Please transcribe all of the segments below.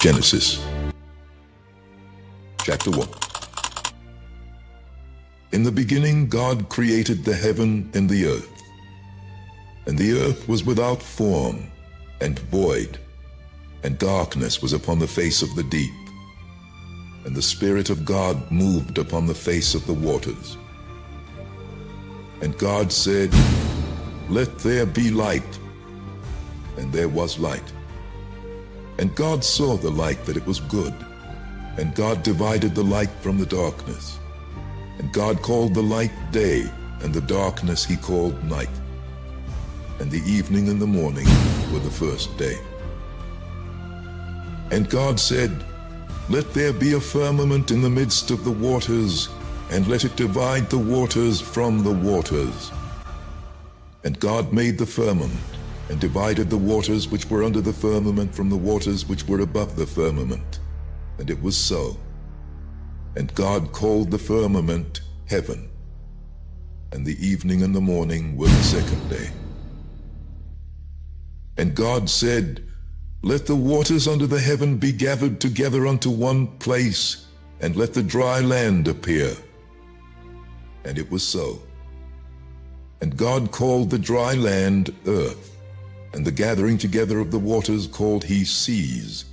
Genesis, chapter 1. In the beginning God created the heaven and the earth. And the earth was without form and void, and darkness was upon the face of the deep. And the Spirit of God moved upon the face of the waters. And God said, "Let there be light." And there was light. And God saw the light that it was good. And God divided the light from the darkness. And God called the light day, and the darkness he called night. And the evening and the morning were the first day. And God said, "Let there be a firmament in the midst of the waters, and let it divide the waters from the waters." And God made the firmament, and divided the waters which were under the firmament from the waters which were above the firmament. And it was so. And God called the firmament heaven. And the evening and the morning were the second day. And God said, "Let the waters under the heaven be gathered together unto one place, and let the dry land appear." And it was so. And God called the dry land earth, and the gathering together of the waters called he seas.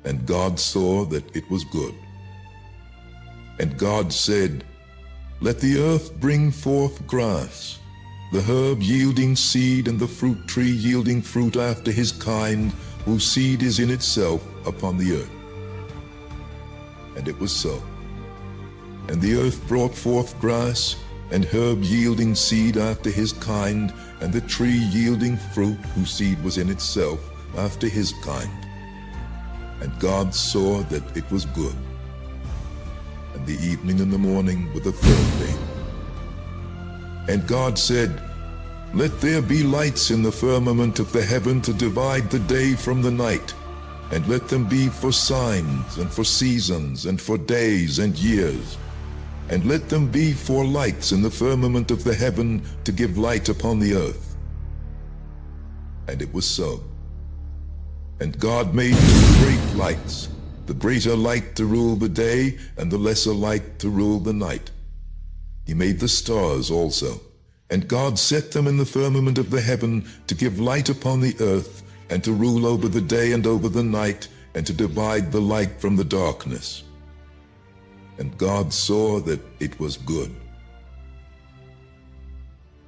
And God saw that it was good. And God said, "Let the earth bring forth grass, the herb yielding seed, and the fruit tree yielding fruit after his kind, whose seed is in itself upon the earth." And it was so. And the earth brought forth grass, and herb yielding seed after his kind, and the tree yielding fruit, whose seed was in itself after his kind. And God saw that it was good. And the evening and the morning were the third day. And God said, "Let there be lights in the firmament of the heaven to divide the day from the night, and let them be for signs, and for seasons, and for days and years. And let them be for lights in the firmament of the heaven to give light upon the earth." And it was so. And God made two great lights, the greater light to rule the day, and the lesser light to rule the night. He made the stars also. And God set them in the firmament of the heaven to give light upon the earth, and to rule over the day and over the night, and to divide the light from the darkness. And God saw that it was good.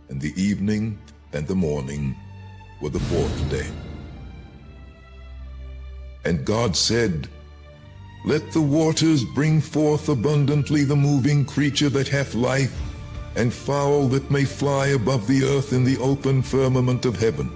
And the evening and the morning were the fourth day. And God said, "Let the waters bring forth abundantly the moving creature that hath life, and fowl that may fly above the earth in the open firmament of heaven."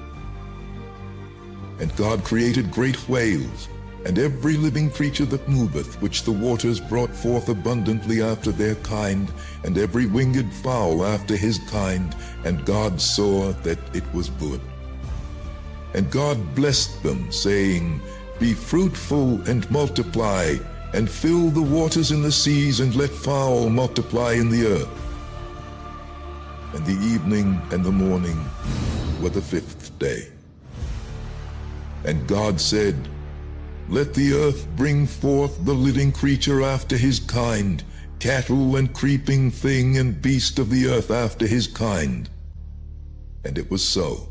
And God created great whales, and every living creature that moveth, which the waters brought forth abundantly after their kind, and every winged fowl after his kind. And God saw that it was good. And God blessed them, saying, "Be fruitful and multiply, and fill the waters in the seas, and let fowl multiply in the earth." And the evening and the morning were the fifth day. And God said, "Let the earth bring forth the living creature after his kind, cattle and creeping thing and beast of the earth after his kind." And it was so.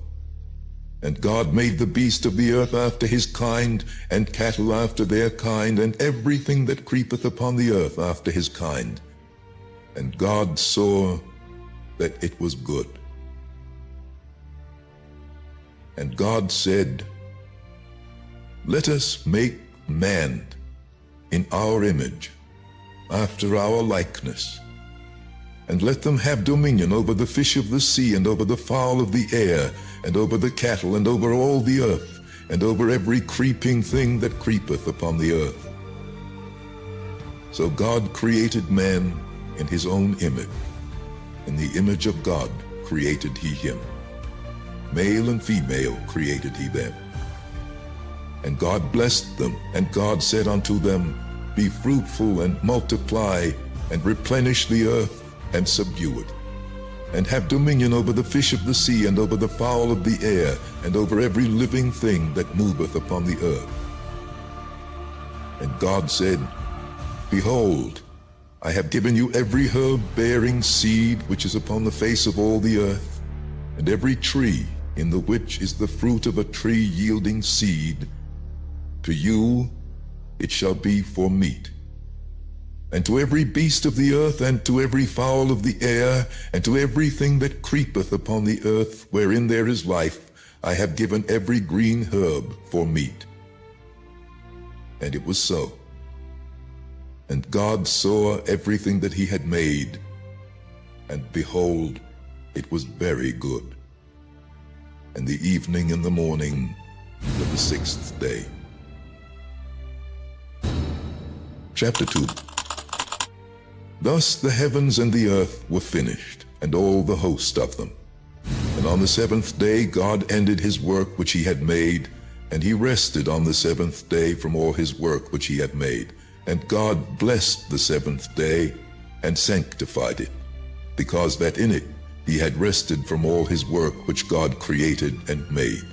And God made the beast of the earth after his kind, and cattle after their kind, and everything that creepeth upon the earth after his kind. And God saw that it was good. And God said, "Let us make man in our image, after our likeness, and let them have dominion over the fish of the sea, and over the fowl of the air, and over the cattle, and over all the earth, and over every creeping thing that creepeth upon the earth." So God created man in his own image. In the image of God created he him. Male and female created he them. And God blessed them, and God said unto them, "Be fruitful and multiply, and replenish the earth, and subdue it, and have dominion over the fish of the sea, and over the fowl of the air, and over every living thing that moveth upon the earth." And God said, Behold, I have given you every herb bearing seed which is upon the face of all the earth, and every tree in the which is the fruit of a tree yielding seed. To you it shall be for meat. And to every beast of the earth, and to every fowl of the air, and to everything that creepeth upon the earth, wherein there is life, I have given every green herb for meat. And it was so. And God saw everything that he had made, and behold, it was very good. And the evening and the morning were the sixth day. Chapter 2. Thus the heavens and the earth were finished, and all the host of them. And on the seventh day God ended his work which he had made, and he rested on the seventh day from all his work which he had made. And God blessed the seventh day, and sanctified it, because that in it he had rested from all his work which God created and made.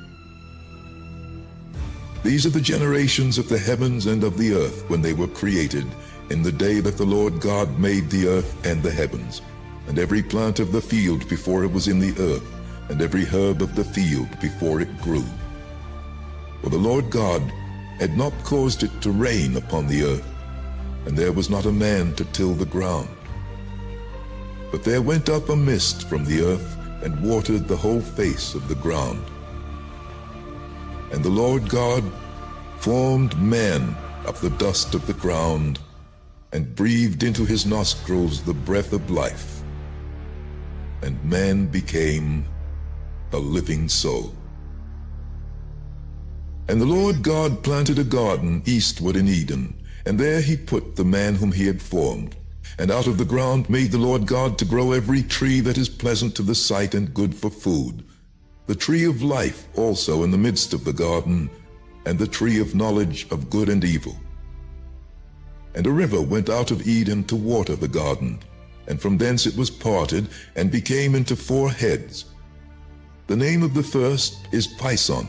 These are the generations of the heavens and of the earth when they were created, in the day that the Lord God made the earth and the heavens, and every plant of the field before it was in the earth, and every herb of the field before it grew. For the Lord God had not caused it to rain upon the earth, and there was not a man to till the ground. But there went up a mist from the earth, and watered the whole face of the ground. And the Lord God formed man of the dust of the ground, and breathed into his nostrils the breath of life. And man became a living soul. And the Lord God planted a garden eastward in Eden, and there he put the man whom he had formed. And out of the ground made the Lord God to grow every tree that is pleasant to the sight and good for food, the tree of life also in the midst of the garden, and the tree of knowledge of good and evil. And a river went out of Eden to water the garden, and from thence it was parted, and became into 4 heads. The name of the first is Pison,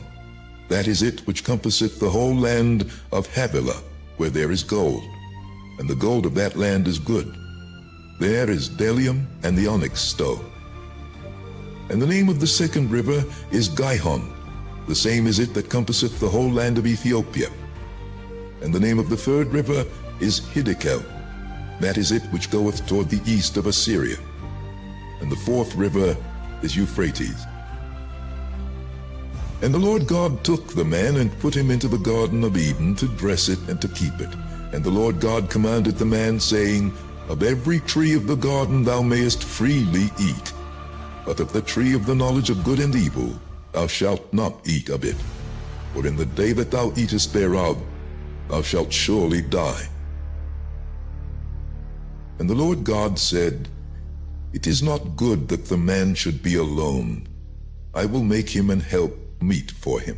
that is it which compasseth the whole land of Havilah, where there is gold, and the gold of that land is good. There is bdellium and the onyx stone. And the name of the second river is Gihon, the same is it that compasseth the whole land of Ethiopia. And the name of the third river is Hiddekel, that is it which goeth toward the east of Assyria. And the fourth river is Euphrates. And the Lord God took the man and put him into the garden of Eden to dress it and to keep it. And the Lord God commanded the man, saying, Of every tree of the garden thou mayest freely eat, but of the tree of the knowledge of good and evil thou shalt not eat of it. For in the day that thou eatest thereof thou shalt surely die. And the Lord God said, It is not good that the man should be alone. I will make him an help meet for him.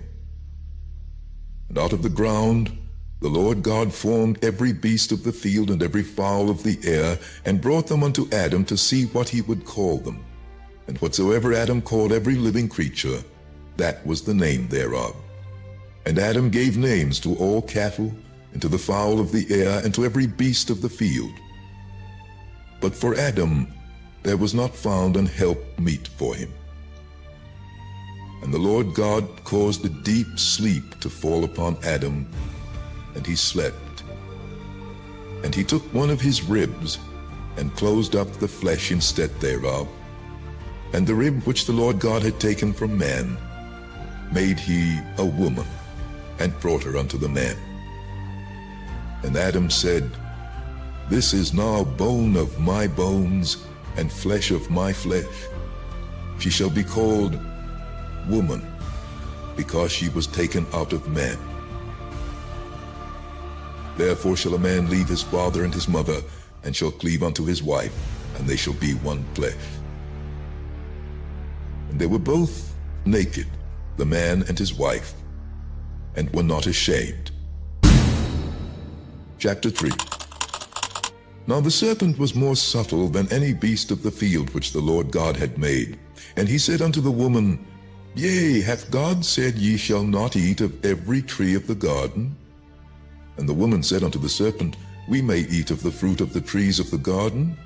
And out of the ground the Lord God formed every beast of the field and every fowl of the air, and brought them unto Adam to see what he would call them. And whatsoever Adam called every living creature, that was the name thereof. And Adam gave names to all cattle, and to the fowl of the air, and to every beast of the field. But for Adam there was not found an help meet for him. And the Lord God caused a deep sleep to fall upon Adam, and he slept. And he took one of his ribs, and closed up the flesh instead thereof. And the rib which the Lord God had taken from man made he a woman, and brought her unto the man. And Adam said, This is now bone of my bones, and flesh of my flesh. She shall be called woman, because she was taken out of man. Therefore shall a man leave his father and his mother, and shall cleave unto his wife, and they shall be one flesh. And they were both naked, the man and his wife, and were not ashamed. Chapter 3. Now the serpent was more subtle than any beast of the field which the Lord God had made. And he said unto the woman, Yea, hath God said, Ye shall not eat of every tree of the garden? And the woman said unto the serpent, We may eat of the fruit of the trees of the garden.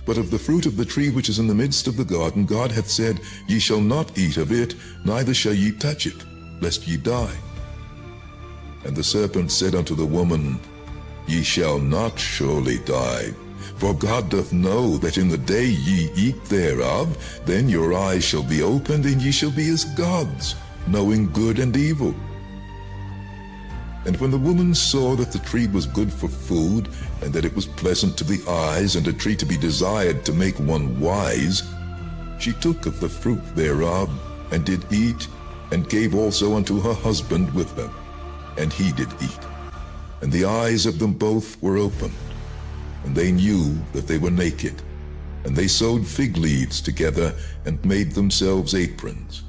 But of the fruit of the tree which is in the midst of the garden, God hath said, Ye shall not eat of it, neither shall ye touch it, lest ye die. And the serpent said unto the woman, Ye shall not surely die. For God doth know that in the day ye eat thereof, then your eyes shall be opened, and ye shall be as gods, knowing good and evil. And when the woman saw that the tree was good for food, and that it was pleasant to the eyes, and a tree to be desired to make one wise, she took of the fruit thereof, and did eat, and gave also unto her husband with her, and he did eat. And the eyes of them both were opened, and they knew that they were naked. And they sewed fig leaves together, and made themselves aprons.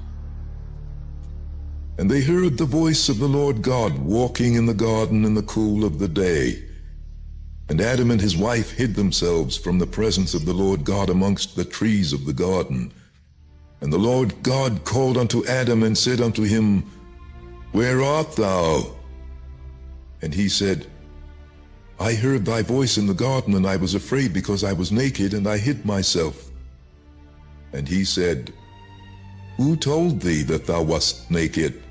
And they heard the voice of the Lord God walking in the garden in the cool of the day. And Adam and his wife hid themselves from the presence of the Lord God amongst the trees of the garden. And the Lord God called unto Adam, and said unto him, Where art thou? And he said, I heard thy voice in the garden, and I was afraid, because I was naked, and I hid myself. And he said, Who told thee that thou wast naked?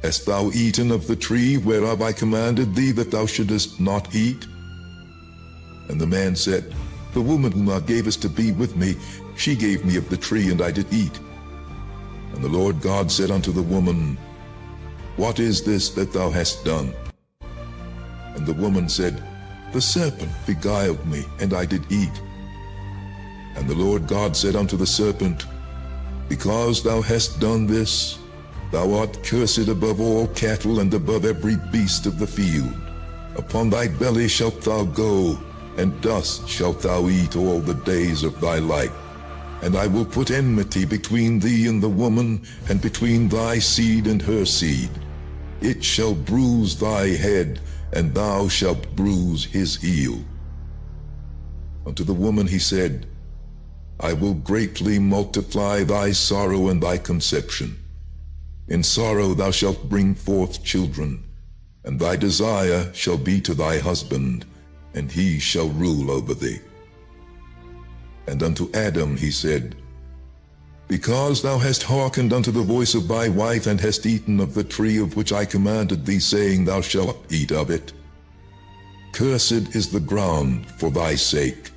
Hast thou eaten of the tree whereof I commanded thee that thou shouldest not eat? And the man said, The woman whom thou gavest to be with me, she gave me of the tree, and I did eat. And the Lord God said unto the woman, What is this that thou hast done? And the woman said, The serpent beguiled me, and I did eat. And the Lord God said unto the serpent, Because thou hast done this, thou art cursed above all cattle, and above every beast of the field. Upon thy belly shalt thou go, and dust shalt thou eat all the days of thy life. And I will put enmity between thee and the woman, and between thy seed and her seed. It shall bruise thy head, and thou shalt bruise his heel. Unto the woman he said, I will greatly multiply thy sorrow and thy conception. In sorrow thou shalt bring forth children, and thy desire shall be to thy husband, and he shall rule over thee. And unto Adam he said, Because thou hast hearkened unto the voice of thy wife, and hast eaten of the tree of which I commanded thee, saying, Thou shalt eat of it. Cursed is the ground for thy sake.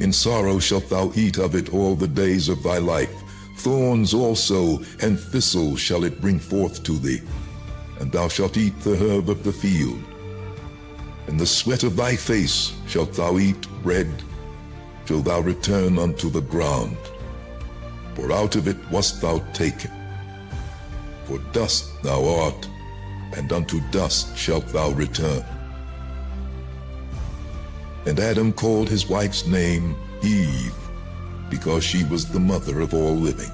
In sorrow shalt thou eat of it all the days of thy life. Thorns also and thistles shall it bring forth to thee, and thou shalt eat the herb of the field. In the sweat of thy face shalt thou eat bread, till thou return unto the ground. For out of it wast thou taken. For dust thou art, and unto dust shalt thou return. And Adam called his wife's name Eve, because she was the mother of all living.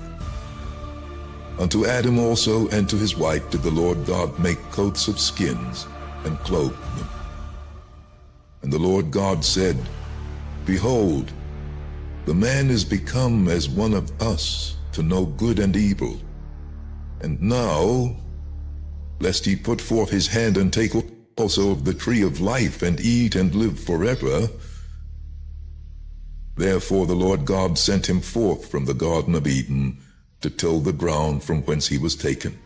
Unto Adam also and to his wife did the Lord God make coats of skins, and clothed them. And the Lord God said, Behold, the man is become as one of us, to know good and evil. And now, lest he put forth his hand and take also of the tree of life, and eat and live forever. Therefore the Lord God sent him forth from the Garden of Eden, to till the ground from whence he was taken.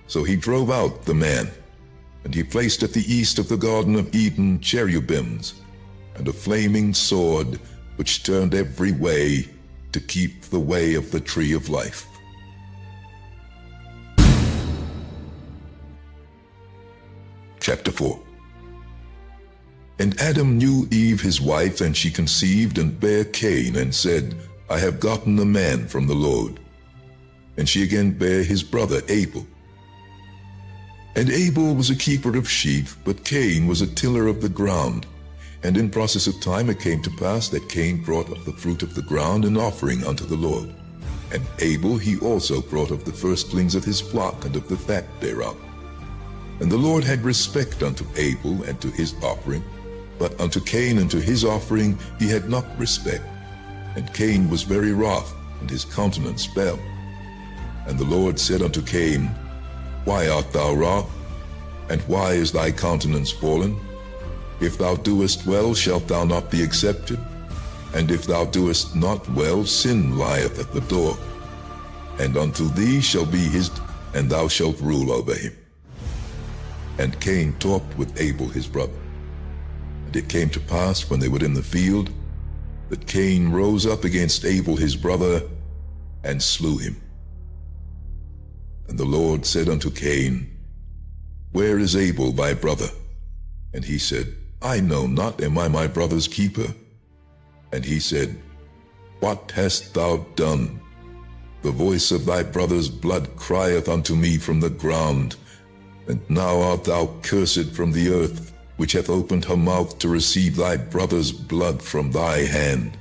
So he drove out the man, and he placed at the east of the Garden of Eden cherubims, and a flaming sword, which turned every way to keep the way of the tree of life. Chapter 4. And Adam knew Eve his wife, and she conceived and bare Cain, and said, I have gotten a man from the Lord. And she again bare his brother Abel. And Abel was a keeper of sheep, but Cain was a tiller of the ground. And in process of time it came to pass that Cain brought of the fruit of the ground an offering unto the Lord. And Abel he also brought of the firstlings of his flock, and of the fat thereof. And the Lord had respect unto Abel and to his offering, but unto Cain and to his offering he had not respect. And Cain was very wroth, and his countenance fell. And the Lord said unto Cain, Why art thou wroth? And why is thy countenance fallen? If thou doest well, shalt thou not be accepted? And if thou doest not well, sin lieth at the door. And unto thee shall be his, and thou shalt rule over him. And Cain talked with Abel his brother. And it came to pass, when they were in the field, that Cain rose up against Abel his brother, and slew him. And the Lord said unto Cain, Where is Abel thy brother? And he said, I know not, am I my brother's keeper? And he said, What hast thou done? The voice of thy brother's blood crieth unto me from the ground. And now art thou cursed from the earth, which hath opened her mouth to receive thy brother's blood from thy hand.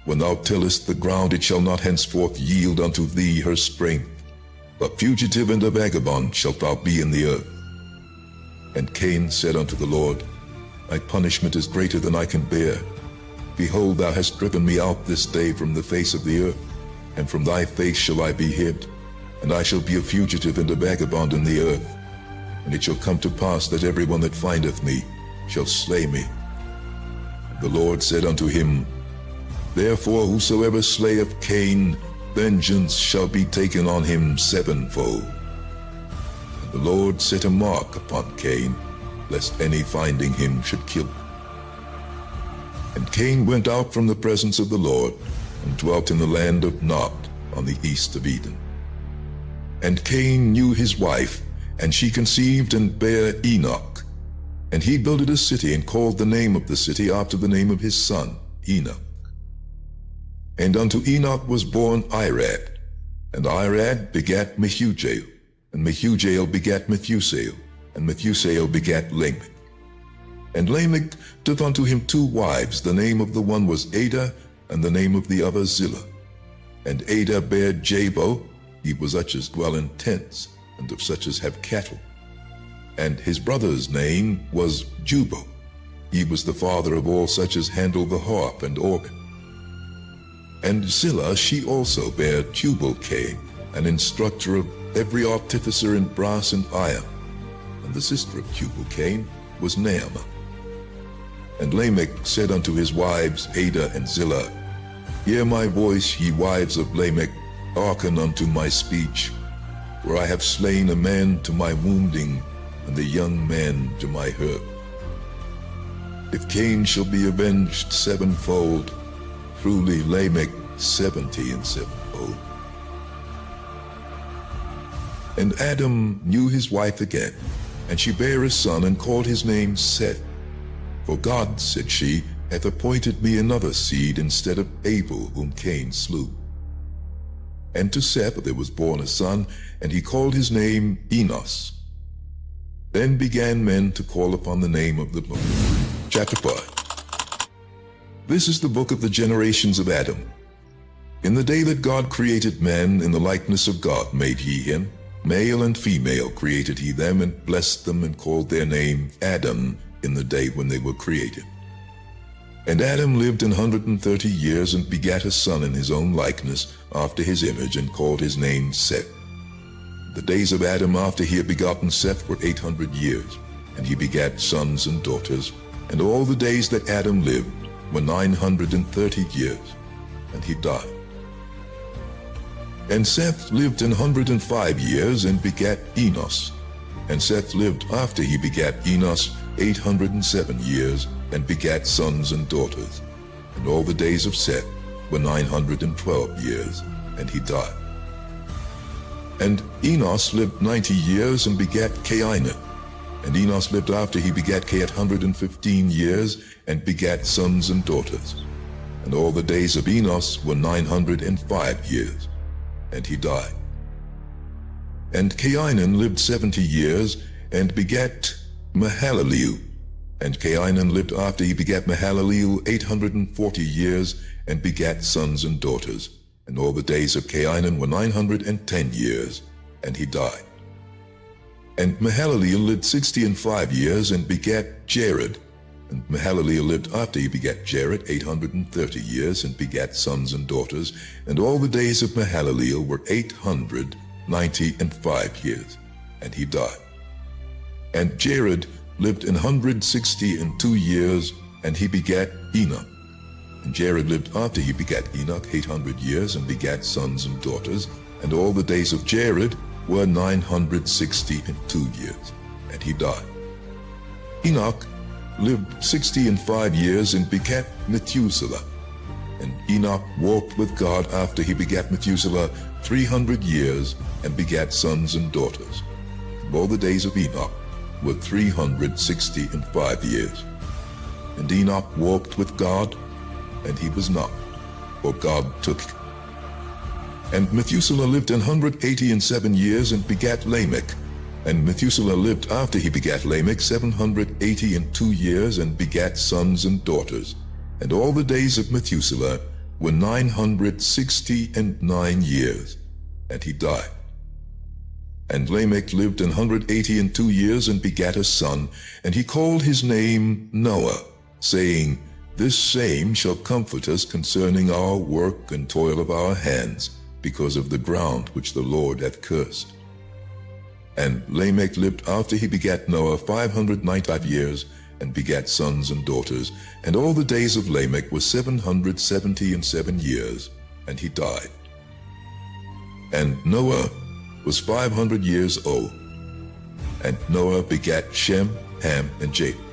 When thou tillest the ground, it shall not henceforth yield unto thee her strength. A fugitive and a vagabond shalt thou be in the earth. And Cain said unto the Lord, My punishment is greater than I can bear. Behold, thou hast driven me out this day from the face of the earth, and from thy face shall I be hid, and I shall be a fugitive and a vagabond in the earth. And it shall come to pass that every one that findeth me shall slay me. The Lord said unto him, Therefore whosoever slayeth Cain, vengeance shall be taken on him sevenfold. And the Lord set a mark upon Cain, lest any finding him should kill him. And Cain went out from the presence of the Lord, and dwelt in the land of Nod, on the east of Eden. And Cain knew his wife, and she conceived and bare Enoch. And he builded a city, and called the name of the city after the name of his son, Enoch. And unto Enoch was born Irad, and Irad begat Mehujael, and Mehujael begat Methusael, and Methusael begat Lamech. And Lamech took unto him two wives, the name of the one was Adah, and the name of the other Zillah. And Adah bare Jabal, he was such as dwell in tents, and of such as have cattle. And his brother's name was Jubal, he was the father of all such as handle the harp and organ. And Zillah she also bare Tubal-Cain, an instructor of every artificer in brass and iron. And the sister of Tubal-Cain was Naamah. And Lamech said unto his wives Adah and Zillah, Hear my voice, ye wives of Lamech, hearken unto my speech. For I have slain a man to my wounding, and the young man to my hurt. If Cain shall be avenged sevenfold, truly Lamech 70 and sevenfold. And Adam knew his wife again, and she bare a son, and called his name Seth. For God, said she, hath appointed me another seed instead of Abel, whom Cain slew. And to Seth there was born a son, and he called his name Enos. Then began men to call upon the name of the book. Chapter 5. This is the book of the generations of Adam. In the day that God created man, in the likeness of God made he him. Male and female created he them, and blessed them, and called their name Adam in the day when they were created. And Adam lived 130 years, and begat a son in his own likeness, after his image, and called his name Seth. The days of Adam after he had begotten Seth were 800 years, and he begat sons and daughters. And all the days that Adam lived were 930 years, and he died. And Seth lived 105 years, and begat Enos. And Seth lived after he begat Enos 807 years, and begat sons and daughters. And all the days of Seth were 912 years, and he died. And Enos lived 90 years, and begat Cainan. And Enos lived after he begat Cainan 115 years, and begat sons and daughters. And all the days of Enos were 905 years, and he died. And Cainan lived 70 years, and begat Mahalaleel. And Cainan lived after he begat Mahalaleel 840 years, and begat sons and daughters. And all the days of Cainan were 910 years, and he died. And Mahalaleel lived 65 years, and begat Jared. And Mahalaleel lived after he begat Jared 830 years, and begat sons and daughters. And all the days of Mahalaleel were 895 years, and he died. And Jared lived 162 years, and he begat Enoch. And Jared lived after he begat Enoch 800 years, and begat sons and daughters. And all the days of Jared were 962 years, and he died. Enoch lived 65 years, and begat Methuselah. And Enoch walked with God after he begat Methuselah 300 years, and begat sons and daughters. And all the days of Enoch were 365 years. And Enoch walked with God, and he was not, for God took him. And Methuselah lived 187 years, and begat Lamech. And Methuselah lived after he begat Lamech 782 years, and begat sons and daughters. And all the days of Methuselah were 969 years, and he died. And Lamech lived 182 years, and begat a son, and he called his name Noah, saying, This same shall comfort us concerning our work and toil of our hands, because of the ground which the Lord hath cursed. And Lamech lived after he begat Noah 595 years, and begat sons and daughters. And all the days of Lamech were 777 years, and he died. And Noah was 500 years old. And Noah begat Shem, Ham, and Japheth.